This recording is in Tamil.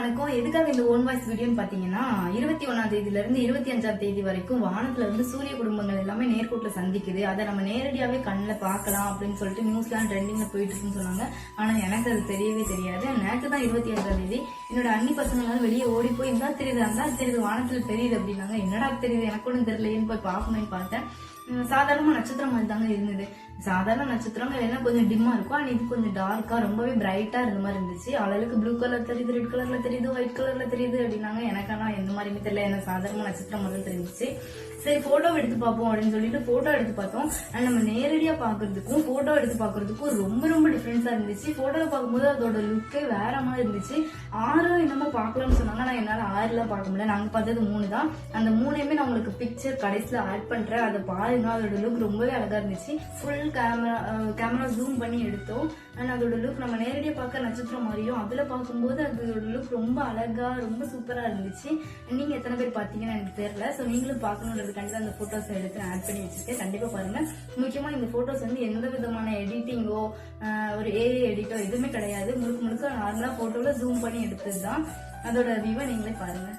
வணக்கம். எதுக்காக இந்த ஓன் வாய்ஸ் வீடியோன்னு பாத்தீங்கன்னா 21ஆம் தேதியில இருந்து 25ஆம் தேதி வரைக்கும் வானத்துல இருந்து சூரிய குடும்பங்கள் எல்லாமே நேர்கோட்டுல சந்திக்குது. அதை நம்ம நேரடியாவே கண்ணில் பார்க்கலாம் அப்படின்னு சொல்லிட்டு நியூஸ்லாம் ட்ரெண்டிங்ல போயிட்டு இருக்குன்னு சொன்னாங்க. ஆனா எனக்கு அது தெரியவே தெரியாது. நேற்று தான் 25ஆம் தேதி என்னோட அண்ணி பசங்களால வெளியே ஓடி போய் இருந்தா தெரியுது வானத்துல தெரியுது அப்படின்னாங்க. என்னடா தெரியுது எனக்கு ஒன்றும் தெரியலையேன்னு போய் பார்க்கணும்னு பார்த்தேன். சாதாரணமா நட்சத்திரம் மாதிரி தாங்க இருந்தது. சாதாரண நட்சத்திரங்கள் எல்லாம் கொஞ்சம் டிம்மா இருக்கும். ஆனா இது கொஞ்சம் டார்க்கா ரொம்பவே பிரைட்டா இருந்த மாதிரி இருந்துச்சு. ஆளுக்கு ப்ளூ கலர் தெரியுது, ரெட் கலர்ல தெரியுது, ஒயிட் கலர்ல தெரியுது அப்படின்னாங்க. எனக்கு ஆனா எந்த மாதிரியுமே தெரியல. எனக்கு சாதாரண நட்சத்திரம் மாதிரி தெரிஞ்சிச்சு. சரி போட்டோ எடுத்து பார்ப்போம் அப்படின்னு சொல்லிட்டு போட்டோ எடுத்து பார்த்தோம். நம்ம நேரடியா பாக்குறதுக்கும் போட்டோ எடுத்து பாக்குறதுக்கும் ரொம்ப ரொம்ப டிஃபரன்ஸா இருந்துச்சு. போட்டோல பார்க்கும்போது அதோட லுக்கே வேற மாதிரி இருந்துச்சு. 6 என்னமோ பார்க்கலாம்னு சொன்னாங்க. நான் என்னால 6 பார்க்க முடியல. நாங்க பார்த்தது 3 தான். அந்த 3யுமே நான் உங்களுக்கு பிக்சர் கடைசியில ஆட் பண்றேன். அதை பாருங்க. அதோட லுக் ரொம்பவே அழகா இருந்துச்சு. ஃபுல் கேமரா ஜூம் பண்ணி எடுத்தோம். அண்ட் அதோட லுக் நம்ம நேரடியா பார்க்க நட்சத்திரம் மாதிரியும் அதுல பார்க்கும்போது அதோட லுக் ரொம்ப அழகா ரொம்ப சூப்பரா இருந்துச்சு. நீங்க எத்தனை பேர் பாத்தீங்கன்னு எனக்கு தெரியல. ஸோ நீங்களும் பார்க்கணுன்றது கண்டிப்பா அந்த போட்டோஸ் எடுத்து ஆட் பண்ணி வச்சிருக்கேன். கண்டிப்பா பாருங்க. முக்கியமா இந்த போட்டோஸ் வந்து எந்த விதமான எடிட்டிங்கோ ஒரு ஏஐ எடிட்டோ எதுவுமே கிடையாது. முழுக்க நார்மலா போட்டோல ஜூம் பண்ணி எடுத்ததுதான். அதோட வியூவை நீங்களே பாருங்க.